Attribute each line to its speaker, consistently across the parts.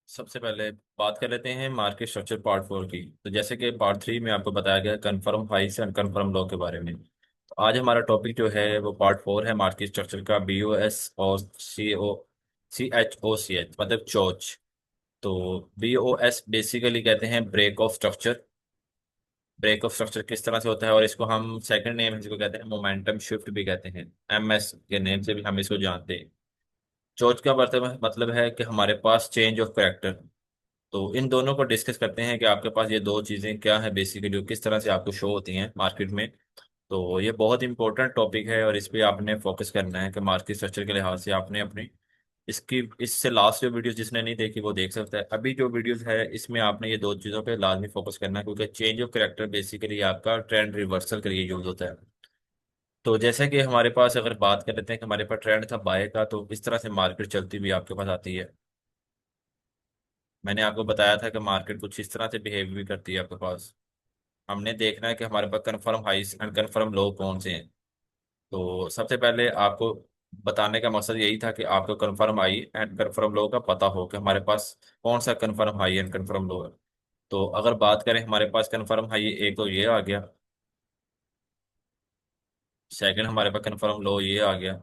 Speaker 1: सबसे पहले बात कर लेते हैं मार्केट स्ट्रक्चर पार्ट 4 की। तो जैसे कि पार्ट 3 में आपको बताया गया कन्फर्म हाइस एंड कन्फर्म लो के बारे में। तो आज हमारा टॉपिक जो है वो पार्ट 4 है मार्केट स्ट्रक्चर का, BOS और CHOCH मतलब चोच। तो BOS बेसिकली कहते हैं break of structure. Break of structure किस तरह से होता है, और इसको हम सेकंड नेम इसको कहते हैं मोमेंटम शिफ्ट भी कहते हैं। MS के नेम से भी हम इसको जानते हैं। चोच का मतलब है कि हमारे पास चेंज ऑफ करेक्टर। तो इन दोनों को डिस्कस करते हैं कि आपके पास ये दो चीज़ें क्या है बेसिकली, जो किस तरह से आपको शो होती हैं मार्केट में। तो ये बहुत इंपॉर्टेंट टॉपिक है और इस पे आपने फोकस करना है कि मार्केट स्ट्रक्चर के लिहाज से आपने अपनी इसकी इससे लास्ट जो वीडियोस जिसने नहीं देखी वो देख सकता है। अभी जो वीडियोस है इसमें आपने ये दो चीज़ों पे लाजमी फोकस करना है, क्योंकि चेंज ऑफ करेक्टर बेसिकली आपका ट्रेंड रिवर्सल के लिए यूज होता है। तो जैसे कि हमारे पास अगर बात कर लेते हैं कि हमारे पास ट्रेंड था बाय का, तो इस तरह से मार्केट चलती हुई आपके पास आती है। मैंने आपको बताया था कि मार्केट कुछ इस तरह से बिहेव भी करती है आपके पास। हमने देखना है कि हमारे पास कन्फर्म हाइस एंड कन्फर्म लो कौन से हैं। तो सबसे पहले आपको बताने का मकसद यही था कि आपको कन्फर्म हाई एंड कन्फर्म लो का पता हो कि हमारे पास कौन सा कन्फर्म हाई एंड कन्फर्म लो है। तो अगर बात करें हमारे पास कन्फर्म हाई एक तो ये आ गया। सेकंड हमारे पास कन्फर्म लो ये आ गया।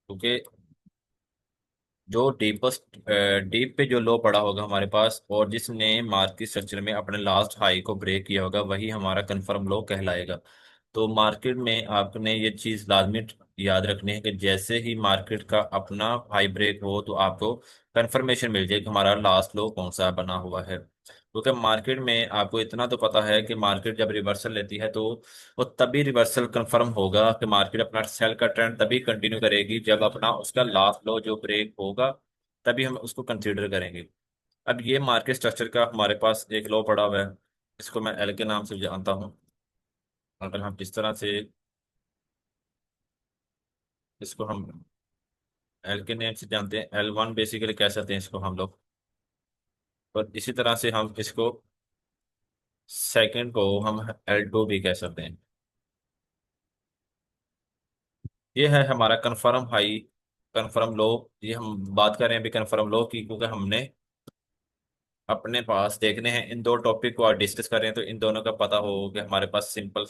Speaker 1: क्योंकि जो डीपेस्ट डीप पे जो लो पड़ा होगा हमारे पास और जिसने मार्केट स्ट्रक्चर में अपने लास्ट हाई को ब्रेक किया होगा वही हमारा कंफर्म लो कहलाएगा। तो मार्केट में आपने ये चीज लाजमी याद रखनी है कि जैसे ही मार्केट का अपना हाई ब्रेक हो तो आपको कंफर्मेशन मिल जाए कि हमारा लास्ट लो कौन सा बना हुआ है। क्योंकि मार्केट में आपको इतना तो पता है कि मार्केट जब रिवर्सल लेती है तो वो तभी रिवर्सल कंफर्म होगा कि मार्केट अपना सेल का ट्रेंड तभी कंटिन्यू करेगी जब अपना उसका लास्ट लो जो ब्रेक होगा, तभी हम उसको कंसीडर करेंगे। अब ये मार्केट स्ट्रक्चर का हमारे पास एक लो पड़ा हुआ है। इसको मैं एल के नाम से जानता हूँ। अगर हम इस तरह से इसको हम एल के नेम से जानते हैं, L1 बेसिकली कह सकते हैं इसको हम लोग। और इसी तरह से हम इसको सेकंड को हम L2 भी कह सकते हैं। ये है हमारा कन्फर्म हाई कन्फर्म लो। ये हम बात कर रहे हैं अभी कन्फर्म लो की, क्योंकि हमने अपने पास देखने हैं इन दो टॉपिक को आज डिस्कस कर रहे हैं, तो इन दोनों का पता हो कि हमारे पास सिंपल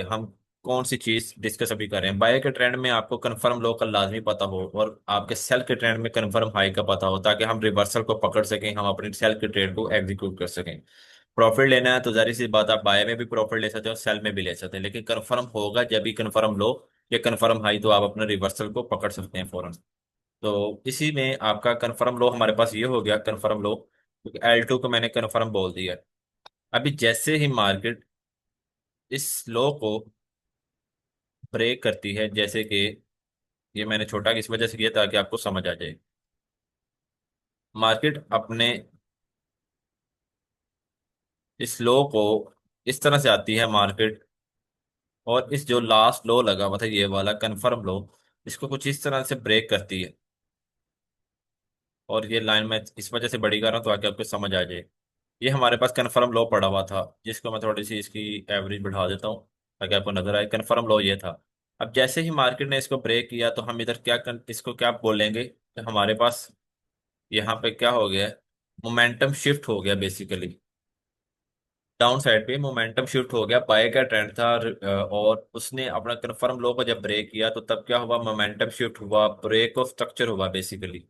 Speaker 1: हम कौन सी चीज डिस्कस अभी कर रहे हैं। बाय के ट्रेंड में आपको कंफर्म लो का लाजमी पता हो और आपके सेल के ट्रेंड में कंफर्म हाई का पता हो, ताकि हम रिवर्सल को पकड़ सकें, हम अपने सेल के ट्रेड को एग्जीक्यूट कर सकें। प्रॉफिट लेना है तो जारी सी बात, आप बाय में भी प्रॉफिट ले सकते हो, सेल में भी ले सकते हैं, लेकिन कंफर्म होगा जब भी कंफर्म लो या कंफर्म हाई, तो आप अपने रिवर्सल को पकड़ सकते हैं फौरन। तो इसी में आपका कंफर्म लो हमारे पास ये हो गया कंफर्म लो, क्योंकि L2 को मैंने कंफर्म बोल दिया। अभी जैसे ही मार्केट इस लो को ब्रेक करती है, जैसे कि ये मैंने छोटा किस वजह से किया ताकि आपको समझ आ जाए। मार्केट अपने इस लो को इस तरह से आती है मार्केट, और इस जो लास्ट लो लगा हुआ था ये वाला कंफर्म लो, इसको कुछ इस तरह से ब्रेक करती है। और ये लाइन मैं इस वजह से बड़ी कर रहा हूँ ताकि आपको समझ आ जाए। ये हमारे पास कन्फर्म लो पड़ा हुआ था, जिसको मैं थोड़ी सी इसकी एवरेज बढ़ा देता हूँ ताकि आपको नजर आए। कन्फर्म लो ये था। अब जैसे ही मार्केट ने इसको ब्रेक किया तो हम इधर इसको क्या बोलेंगे कि हमारे पास यहाँ पे क्या हो गया, मोमेंटम शिफ्ट हो गया बेसिकली। डाउन साइड पे मोमेंटम शिफ्ट हो गया, बाय का ट्रेंड था और उसने अपना कन्फर्म लो को जब ब्रेक किया तो तब क्या हुआ, मोमेंटम शिफ्ट हुआ, ब्रेक ऑफ स्ट्रक्चर हुआ बेसिकली।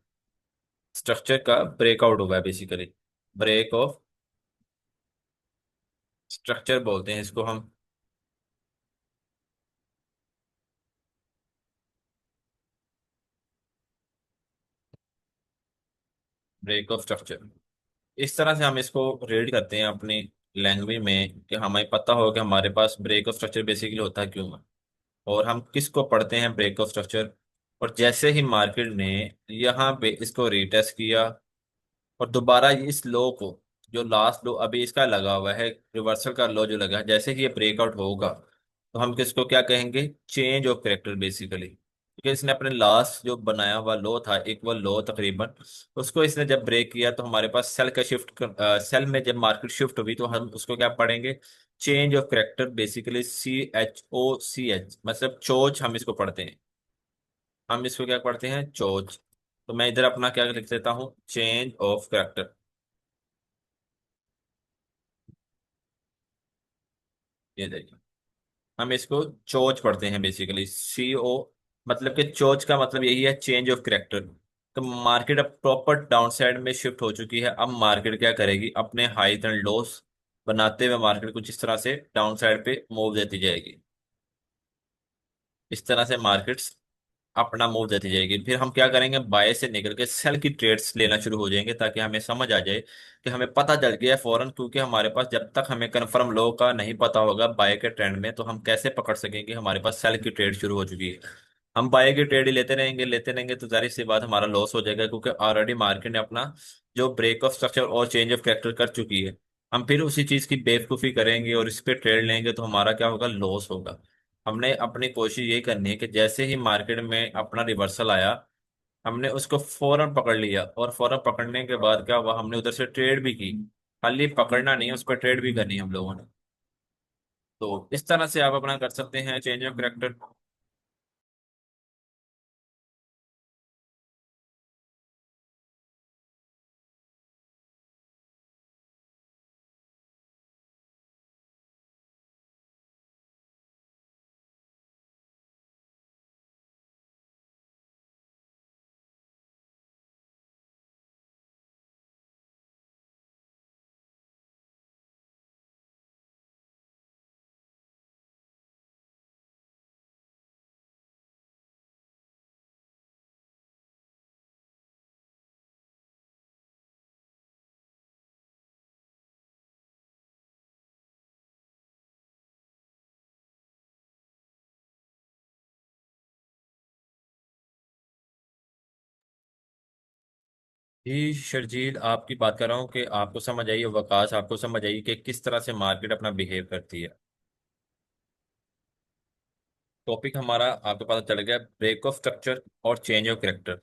Speaker 1: स्ट्रक्चर का ब्रेकआउट हुआ है बेसिकली। ब्रेक ऑफ स्ट्रक्चर बोलते हैं इसको हम। ब्रेक ऑफ स्ट्रक्चर इस तरह से हम इसको रीड करते हैं अपनी लैंग्वेज में कि हमें पता हो कि हमारे पास ब्रेक ऑफ स्ट्रक्चर बेसिकली होता क्यों है और हम किसको पढ़ते हैं ब्रेक ऑफ स्ट्रक्चर। और जैसे ही मार्केट ने यहाँ पे इसको रीटेस्ट किया और दोबारा इस लो को, जो लास्ट लो अभी इसका लगा हुआ है, रिवर्सल का लो जो लगा है, जैसे ही ये ब्रेकआउट होगा तो हम किसको क्या कहेंगे, चेंज ऑफ करेक्टर बेसिकली। क्योंकि इसने अपने लास्ट जो बनाया हुआ लो था इक्वल लो तकरीबन, उसको इसने जब ब्रेक किया तो हमारे पास सेल का शिफ्ट सेल में जब मार्केट शिफ्ट हुई तो हम उसको क्या पढ़ेंगे, change of character basically, CHOCH मतलब चोच हम इसको पढ़ते हैं। हम इसको क्या पढ़ते हैं, चोच। तो मैं इधर अपना क्या लिख देता हूँ, चेंज ऑफ करेक्टर। ये देखिए, हम इसको चोच पढ़ते हैं बेसिकली, CO। मतलब कि चोच का मतलब यही है, चेंज ऑफ करेक्टर। तो मार्केट अब प्रॉपर डाउन साइड में शिफ्ट हो चुकी है। अब मार्केट क्या करेगी, अपने हाई एंड लॉस बनाते हुए मार्केट को जिस तरह से डाउन साइड पे मूव देती जाएगी, इस तरह से मार्केट्स अपना मूव देती जाएगी। फिर हम क्या करेंगे, बाय से निकल के सेल की ट्रेड्स लेना शुरू हो जाएंगे, ताकि हमें समझ आ जाए कि हमें पता चल गया है फौरन। क्योंकि हमारे पास जब तक हमें कन्फर्म लो का नहीं पता होगा बाय के ट्रेंड में, तो हम कैसे पकड़ सकेंगे हमारे पास सेल की ट्रेड शुरू हो चुकी है। हम बाय की ट्रेड ही लेते रहेंगे तो जाहिर सी बात हमारा लॉस हो जाएगा, क्योंकि ऑलरेडी मार्केट ने अपना जो ब्रेक ऑफ स्ट्रक्चर और चेंज ऑफ कैरेक्टर कर चुकी है। हम फिर उसी चीज की बेवकूफी करेंगे और इस पे ट्रेड लेंगे, तो हमारा क्या होगा, लॉस होगा। हमने अपनी कोशिश ये करनी है कि जैसे ही मार्केट में अपना रिवर्सल आया, हमने उसको फौरन पकड़ लिया, और फौरन पकड़ने के बाद क्या हुआ, हमने उधर से ट्रेड भी की। खाली पकड़ना नहीं है, उस पर ट्रेड भी करनी है हम लोगों ने। तो इस तरह से आप अपना कर सकते हैं चेंज ऑफ करेक्टर। जी शर्जील, आपकी बात कर रहा हूँ कि आपको समझ आई, वकास आपको समझ आई कि किस तरह से मार्केट अपना बिहेव करती है। टॉपिक हमारा आपको पता चल गया, ब्रेक ऑफ स्ट्रक्चर और चेंज ऑफ करेक्टर।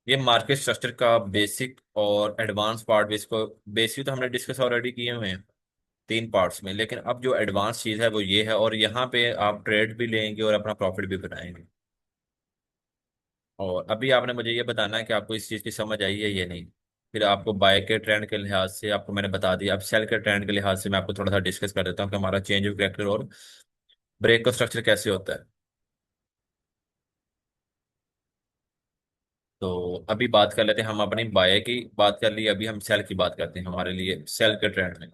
Speaker 1: ये मार्केट स्ट्रक्चर का बेसिक और एडवांस पार्ट भी, इसको बेसिक तो हमने डिस्कस ऑलरेडी किए हुए हैं 3 पार्ट्स में, लेकिन अब जो एडवांस चीज़ है वो ये है, और यहाँ पे आप ट्रेड भी लेंगे और अपना प्रॉफिट भी बनाएंगे। और अभी आपने मुझे ये बताना है कि आपको इस चीज़ की समझ आई है या नहीं। फिर आपको बाय के ट्रेंड के लिहाज से आपको मैंने बता दिया, अब सेल के ट्रेंड के लिहाज से मैं आपको थोड़ा सा डिस्कस कर देता हूँ कि हमारा चेंज ऑफ कैरेक्टर और ब्रेक का स्ट्रक्चर कैसे होता है। तो अभी बात कर लेते हैं, हम अपनी बाय की बात कर ली, अभी हम सेल की बात करते हैं हमारे लिए सेल के ट्रेंड में।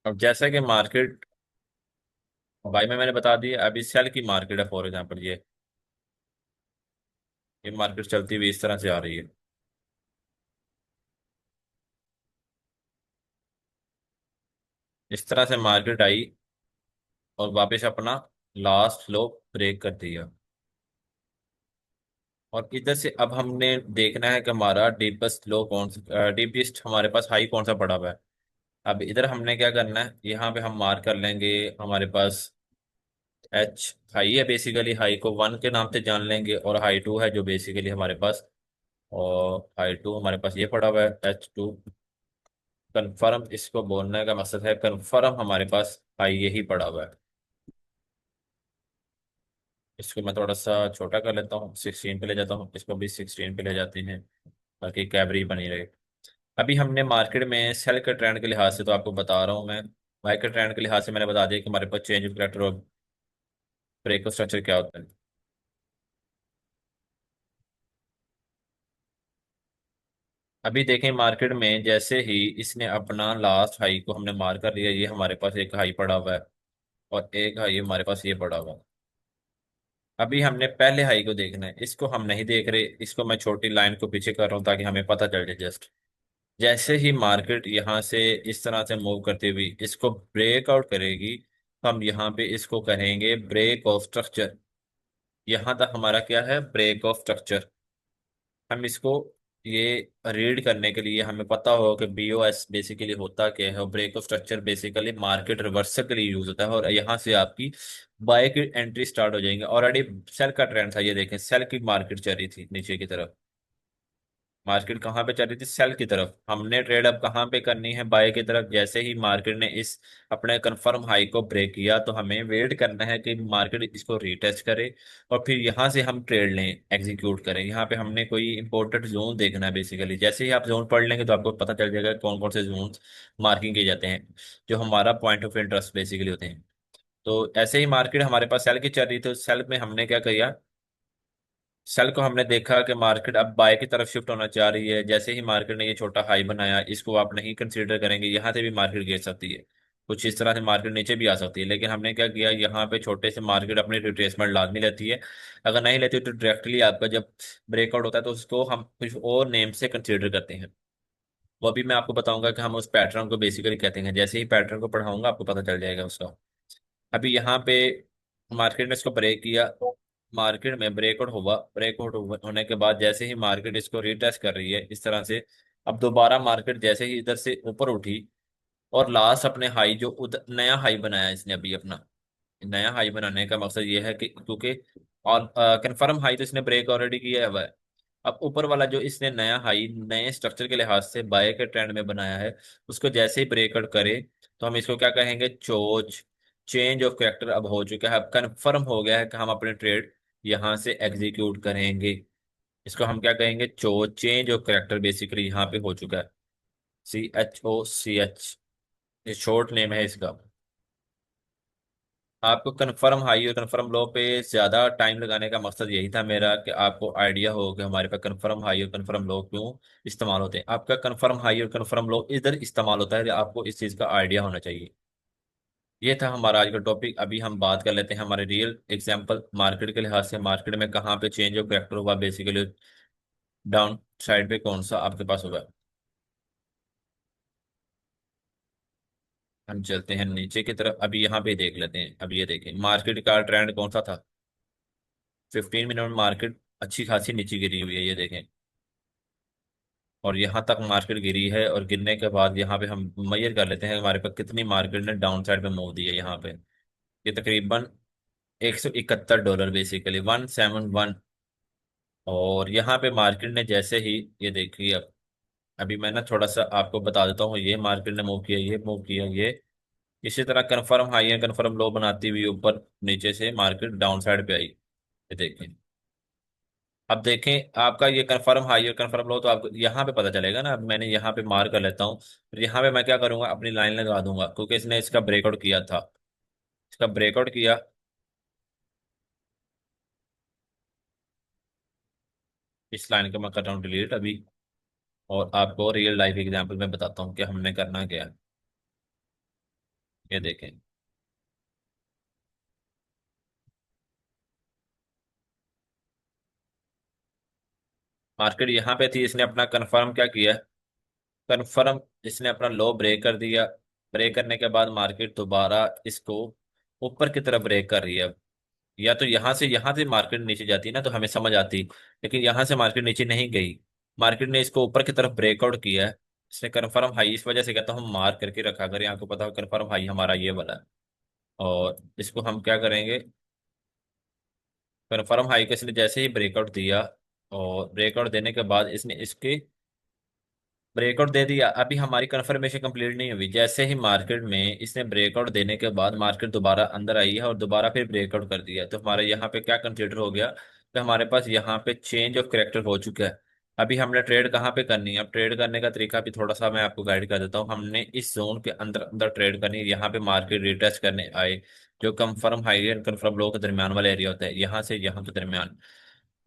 Speaker 1: अब जैसा कि मार्केट बाय में मैंने बता दिया, अभी सेल की मार्केट है, फॉर एग्जाम्पल ये मार्केट चलती हुई इस तरह से आ रही है। इस तरह से मार्केट आई और वापस अपना लास्ट लो ब्रेक कर दिया। और इधर से अब हमने देखना है कि हमारा डीपेस्ट लो कौन सा, डीपेस्ट हमारे पास हाई कौन सा पड़ा हुआ है। अब इधर हमने क्या करना है, यहाँ पे हम मार्क कर लेंगे, हमारे पास H हाई है, बेसिकली हाई को 1 के नाम से जान लेंगे, और हाई 2 है जो बेसिकली हमारे पास, और हाई 2 हमारे पास ये पड़ा हुआ है H2। कन्फर्म इसको बोलने का मकसद है, कन्फर्म हमारे पास हाई यही पड़ा हुआ है। इसको मैं थोड़ा सा छोटा कर लेता हूँ, 16 पे ले जाता हूँ, इसको भी 16 पे ले जाते हैं, ताकि कैबरी बनी रहे। अभी हमने मार्केट में सेल के ट्रेंड के लिहाज से तो आपको बता रहा हूँ मैं, बाय के ट्रेंड के लिहाज से मैंने बता दिया कि हमारे पास चेंज ऑफ कैरेक्टर और ब्रेक ऑफ स्ट्रक्चर क्या होता है। अभी देखें मार्केट में जैसे ही इसने अपना लास्ट हाई को हमने मार कर लिया, ये हमारे पास एक हाई पड़ा हुआ है, और एक हाई हमारे पास ये पड़ा हुआ है। अभी हमने पहले हाई को देखना है, इसको हम नहीं देख रहे, इसको मैं छोटी लाइन को पीछे कर रहा हूँ ताकि हमें पता चल जाए। जस्ट जैसे ही मार्केट यहाँ से इस तरह से मूव करती हुई इसको ब्रेकआउट करेगी, हम यहाँ पे इसको कहेंगे ब्रेक ऑफ स्ट्रक्चर। यहाँ तक हमारा क्या है, ब्रेक ऑफ स्ट्रक्चर। हम इसको ये रीड करने के लिए हमें पता हो कि बीओएस बेसिकली होता क्या है, और break of structure basically market reversal के लिए यूज होता है, और यहाँ से आपकी बाय की एंट्री स्टार्ट हो जाएंगे। ऑलरेडी सेल का ट्रेंड था, ये देखें सेल की मार्केट चल रही थी नीचे की तरफ। मार्केट कहाँ पे चल रही थी? सेल की तरफ। हमने ट्रेड अब कहाँ पे करनी है? बाय की तरफ। जैसे ही मार्केट ने इस अपने कंफर्म हाई को ब्रेक किया तो हमें वेट करना है कि मार्केट इसको रीटेस्ट करे, और फिर यहाँ से हम ट्रेड लें, एग्जीक्यूट करें। यहाँ पे हमने कोई इंपॉर्टेंट जोन देखना है बेसिकली। जैसे ही आप जोन पढ़ लेंगे तो आपको पता चल जाएगा कौन कौन से जोन मार्किंग किए जाते हैं, जो हमारा पॉइंट ऑफ इंटरेस्ट बेसिकली होते हैं। तो ऐसे ही मार्केट हमारे पास सेल की चल रही थी, तो सेल में हमने क्या किया? सेल को हमने देखा कि मार्केट अब बाय की तरफ शिफ्ट होना चाह रही है। जैसे ही मार्केट ने ये छोटा हाई बनाया, इसको आप नहीं कंसीडर करेंगे, यहाँ से भी मार्केट गिर सकती है, कुछ इस तरह से मार्केट नीचे भी आ सकती है। लेकिन हमने क्या किया, यहाँ पे छोटे से मार्केट अपनी रिट्रेसमेंट लाजमी लेती है। अगर नहीं लेती तो डायरेक्टली आपका जब ब्रेकआउट होता है तो उसको हम कुछ और नेम से कंसीडर करते हैं। वो अभी मैं आपको बताऊंगा कि हम उस पैटर्न को बेसिकली कहते हैं। जैसे ही पैटर्न को पढ़ाऊंगा आपको पता चल जाएगा उसका। अभी यहाँ पे मार्केट ने इसको ब्रेक किया, मार्केट में ब्रेकआउट हुआ, ब्रेकआउट होने के बाद जैसे ही मार्केट इसको रिटेस्ट कर रही है इस तरह से, अब दोबारा मार्केट जैसे ही इधर से ऊपर उठी, और लास्ट अपने हाई जो नया हाई बनाया इसने अभी अपना, नया हाई बनाने का मकसद ये है कि क्योंकि और कंफर्म हाई तो इसने ब्रेक ऑलरेडी किया हुआ है। अब ऊपर वाला जो इसने नया हाई नए स्ट्रक्चर के लिहाज से बाय के ट्रेंड में बनाया है, उसको जैसे ही ब्रेकआउट करे तो हम इसको क्या कहेंगे? चोच, चेंज ऑफ कैरेक्टर अब हो चुका है। अब कंफर्म हो गया है कि हम अपने ट्रेड यहाँ से एग्जीक्यूट करेंगे। इसको हम क्या कहेंगे? चोच, चेंज ऑफ कैरेक्टर बेसिकली यहाँ पे हो चुका है। CHOCH, ये शॉर्ट नेम है इसका। आपको कन्फर्म हाई और कन्फर्म लो पे ज्यादा टाइम लगाने का मकसद यही था मेरा, कि आपको आइडिया हो कि हमारे पास कन्फर्म हाई और कन्फर्म लो क्यों इस्तेमाल होते हैं। आपका कन्फर्म हाई और कन्फर्म लो इधर इस्तेमाल होता है, आपको इस चीज का आइडिया होना चाहिए। ये था हमारा आज का टॉपिक। अभी हम बात कर लेते हैं हमारे रियल एग्जांपल मार्केट के लिहाज से, मार्केट में कहाँ पे चेंज ऑफ कैरेक्टर हुआ बेसिकली, डाउन साइड पे कौन सा आपके पास होगा। हम चलते हैं नीचे की तरफ, अभी यहाँ पे देख लेते हैं। अब ये देखें मार्केट का ट्रेंड कौन सा था। 15 मिनट में मार्केट अच्छी खासी नीचे गिरी हुई है, ये देखें। और यहाँ तक मार्केट गिरी है, और गिरने के बाद यहाँ पे हम मेजर कर लेते हैं हमारे पास कितनी मार्केट ने डाउन साइड पे मूव दी है। यहाँ पे ये तकरीबन $171 बेसिकली 171। और यहाँ पे मार्केट ने जैसे ही, ये देखिए अब, अभी मैं ना थोड़ा सा आपको बता देता हूँ, ये मार्केट ने मूव किया, ये मूव किया, ये इसी तरह कन्फर्म हाई है कन्फर्म लो बनाती हुई ऊपर नीचे से मार्केट डाउन साइड पे आई, ये देखें। अब देखें आपका ये कन्फर्म हाई और कन्फर्म लो तो आपको यहाँ पे पता चलेगा ना। अब मैंने यहाँ पे मार्क कर लेता हूँ, फिर यहाँ पे मैं क्या करूंगा, अपनी लाइन लगा दूंगा, क्योंकि इसने इसका ब्रेकआउट किया था, इसका ब्रेकआउट किया। इस लाइन को मैं कर रहा हूँ डिलीट अभी, और आपको रियल लाइफ एग्जाम्पल में बताता हूँ कि हमने करना क्या है। ये देखें मार्केट यहाँ पे थी, इसने अपना कन्फर्म क्या किया, कन्फर्म इसने अपना लो ब्रेक कर दिया। ब्रेक करने के बाद मार्केट दोबारा इसको ऊपर की तरफ ब्रेक कर रही है। या तो यहाँ से मार्केट नीचे जाती ना तो हमें समझ आती, लेकिन यहाँ से मार्केट नीचे नहीं गई। मार्केट ने इसको ऊपर की तरफ ब्रेकआउट किया है। इसने कन्फर्म हाई, इस वजह से कहता हूँ मार्क करके रखा करें, आपको पता हो कन्फर्म हाई हमारा ये वाला है। और इसको हम क्या करेंगे, कन्फर्म हाई को इसने जैसे ही ब्रेकआउट दिया, और ब्रेकआउट देने के बाद इसने इसके ब्रेकआउट दे दिया। अभी हमारी कंफर्मेशन कंप्लीट नहीं हुई। जैसे ही मार्केट में इसने ब्रेकआउट देने के बाद मार्केट दोबारा अंदर आई है और दोबारा फिर ब्रेकआउट कर दिया, तो हमारे यहाँ पे क्या कंसिडर हो गया कि हमारे पास यहाँ पे चेंज ऑफ करेक्टर हो चुका है। अभी हमने ट्रेड कहाँ पे करनी है? अब ट्रेड करने का तरीका भी थोड़ा सा मैं आपको गाइड कर देता हूँ। हमने इस जोन के अंदर अंदर ट्रेड करनी है। यहाँ पे मार्केट रिटेस्ट करने आए, जो कंफर्म हाई एंड कंफर्म लो के दरमियान वाला एरिया होता है, यहाँ से यहाँ के दरमियान,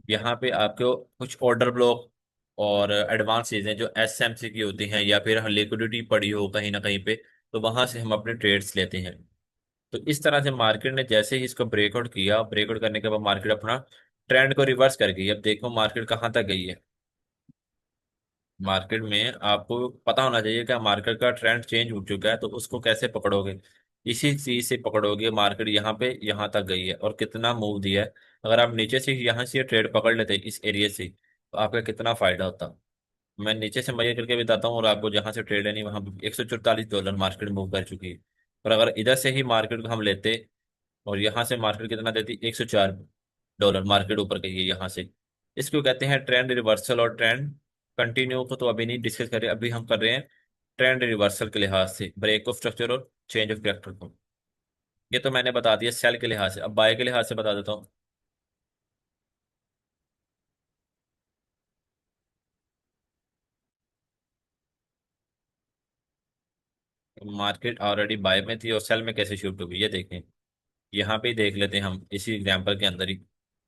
Speaker 1: यहाँ पे आपको कुछ ऑर्डर ब्लॉक और एडवांस चीजें जो SMC की होती हैं, या फिर लिक्विडिटी पड़ी हो कहीं ना कहीं पे, तो वहां से हम अपने ट्रेड्स लेते हैं। तो इस तरह से मार्केट ने जैसे ही इसको ब्रेकआउट किया, ब्रेकआउट करने के बाद मार्केट अपना ट्रेंड को रिवर्स कर गई। अब देखो मार्केट कहाँ तक गई है। मार्केट में आपको पता होना चाहिए कि मार्केट का ट्रेंड चेंज हो चुका है, तो उसको कैसे पकड़ोगे? इसी चीज से पकड़ोगे। मार्केट यहाँ पे यहाँ तक गई है और कितना मूव दिया है। अगर आप नीचे से यहाँ से ट्रेड पकड़ लेते इस एरिया से, तो आपका कितना फायदा होता। मैं नीचे से मजे करके बताता हूँ, और आपको जहां से ट्रेड है नहीं वहां $144 मार्केट मूव कर चुकी है। और अगर इधर से ही मार्केट को हम लेते, और यहाँ से मार्केट कितना देती, $104 मार्केट ऊपर गई है यहाँ से। इसको कहते हैं ट्रेंड रिवर्सल। और ट्रेंड कंटिन्यू को तो अभी नहीं डिस्कस कर रहे, अभी हम कर रहे हैं ट्रेंड रिवर्सल के लिहाज से ब्रेक ऑफ स्ट्रक्चर और चेंज ऑफ कैरेक्टर को। ये तो मैंने बता दिया सेल के लिहाज से, अब बाय के लिहाज से बता देता हूँ। मार्केट ऑलरेडी बाय में थी और सेल में कैसे शिफ्ट होगी ये देखें। यहाँ पे ही देख लेते हैं हम इसी एग्जाम्पल के अंदर ही।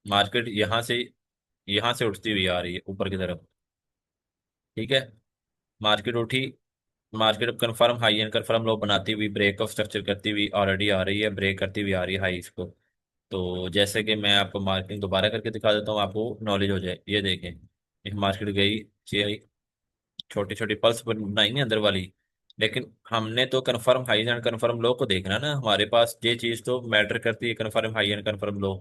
Speaker 1: मार्केट यहाँ से उठती हुई आ रही है ऊपर की तरफ। ठीक है, मार्केट उठी। मार्केट अब कंफर्म हाई एंड कंफर्म लो बनाती हुई ब्रेक ऑफ स्ट्रक्चर करती हुई ऑलरेडी आ रही है, ब्रेक करती हुई आ रही है हाई इसको। तो जैसे कि मैं आपको मार्केटिंग दोबारा करके दिखा देता हूँ, आपको नॉलेज हो जाए। ये देखें, एक मार्केट गई, छोटी छोटी पल्स बनाई है अंदर वाली। लेकिन हमने तो कंफर्म हाई एंड कंफर्म लो को देखना ना, हमारे पास ये चीज तो मैटर करती है, कंफर्म हाई एंड कंफर्म लो।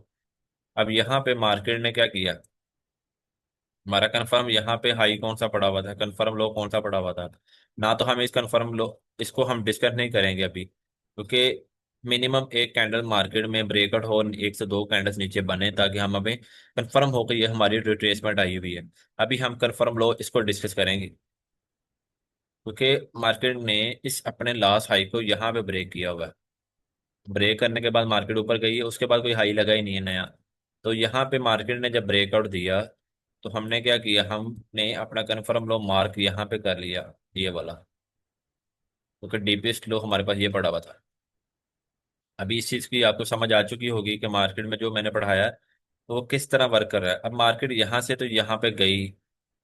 Speaker 1: अब यहाँ पे मार्केट ने क्या किया, हमारा कंफर्म यहाँ पे हाई कौन सा पड़ा हुआ था, कंफर्म लो कौन सा पड़ा हुआ था। ना तो हम इस कंफर्म लो, इसको हम डिस्कस नहीं करेंगे अभी, क्योंकि मिनिमम एक कैंडल मार्केट में ब्रेकआउट हो, एक से दो कैंडल्स नीचे बने, ताकि हम अभी कंफर्म हो गई ये हमारी रिट्रेसमेंट आई हुई है। अभी हम कंफर्म लो इसको डिस्कस करेंगे, क्योंकि मार्केट ने इस अपने लास्ट हाई को यहाँ पे ब्रेक किया हुआ है। ब्रेक करने के बाद मार्केट ऊपर गई है, उसके बाद कोई हाई लगा ही नहीं है नया। तो यहाँ पे मार्केट ने जब ब्रेकआउट दिया, तो हमने क्या किया, हमने अपना कन्फर्म लो मार्क यहाँ पे कर लिया, ये वाला, क्योंकि डीपेस्ट लो हमारे पास ये पड़ा हुआ था। अभी इस चीज़ की आपको समझ आ चुकी होगी कि मार्केट में जो मैंने पढ़ाया है, तो वो किस तरह वर्क कर रहा है। अब मार्केट यहाँ से तो यहाँ पे गई,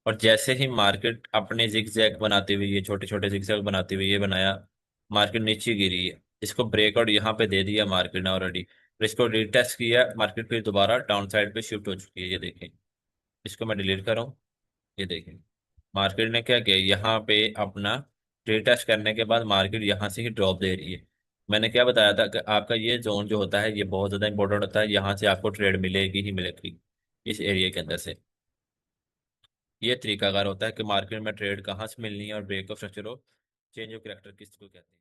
Speaker 1: और जैसे ही मार्केट अपने जिग जैग बनाते हुए, ये छोटे छोटे जिग जैग बनाते हुए ये बनाया, मार्केट नीचे गिरी है। इसको ब्रेकआउट यहाँ पे दे दिया मार्केट ने ऑलरेडी, फिर इसको रिटेस्ट किया मार्केट, फिर दोबारा डाउन साइड पे शिफ्ट हो चुकी है, ये देखें। इसको मैं डिलीट कर रहा हूँ। ये देखें, मार्केट ने क्या किया, यहाँ पे अपना रिटेस्ट करने के बाद मार्केट यहाँ से ही ड्रॉप दे रही है। मैंने क्या बताया था कि आपका ये जोन जो होता है ये बहुत ज़्यादा इंपॉर्टेंट होता है, यहाँ से आपको ट्रेड मिलेगी ही मिलेगी इस एरिया के अंदर से। ये तरीकाकार होता है कि मार्केट में ट्रेड कहाँ से मिलनी है, और ब्रेक ऑफ स्ट्रक्चर हो, चेंज ऑफ करेक्टर किसको कहते हैं।